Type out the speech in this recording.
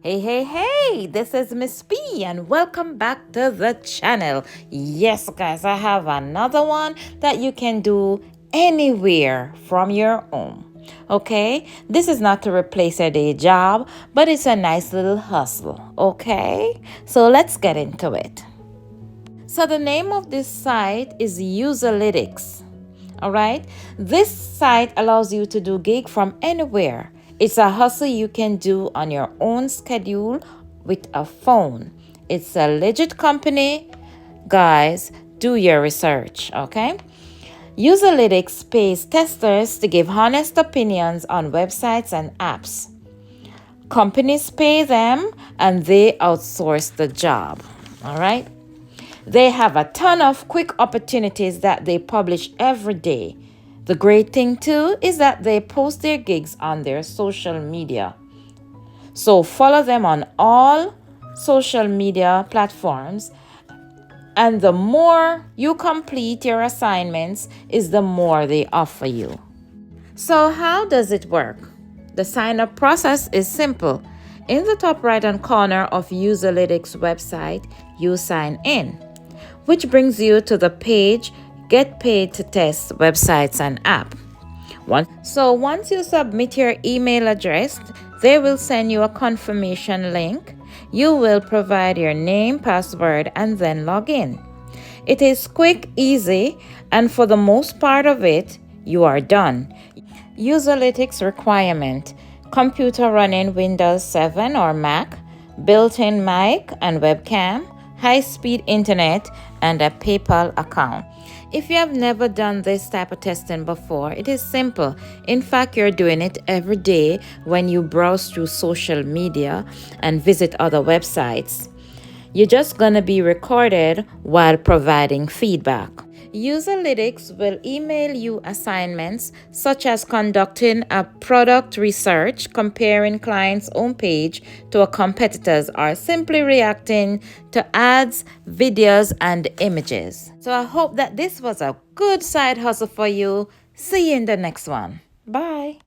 Hey, this is Miss P and welcome back to the channel. Yes, guys, I have another one that you can do anywhere from your home. Okay, this is not to replace a day job, but it's a nice little hustle. Okay, so let's get into it. So, the name of this site is Userlytics. All right. This site allows you to do gig from anywhere. It's a hustle you can do on your own schedule with a phone. It's a legit company. Guys, do your research, okay? Userlytics pays testers to give honest opinions on websites and apps. Companies pay them and they outsource the job. All right? They have a ton of quick opportunities that they publish every day. The great thing too is that they post their gigs on their social media. So follow them on all social media platforms, and the more you complete your assignments is the more they offer you. So how does it work? The sign up process is simple. In the top right hand corner of Userlytics website, you sign in, which brings you to the page Get Paid to Test Websites and App. Once you submit your email address, they will send you a confirmation link. You will provide your name, password, and then log in. It is quick, easy, and for the most part of it, you are done. Userlytics requirement: computer running Windows 7 or Mac, built-in mic and webcam, high-speed internet, and a PayPal account. If you have never done this type of testing before, it is simple. In fact, you're doing it every day when you browse through social media and visit other websites. You're just going to be recorded while providing feedback. Userlytics will email you assignments such as conducting a product research, comparing clients' homepage to a competitor's, or simply reacting to ads, videos, and images. So I hope that this was a good side hustle for you. See you in the next one. Bye.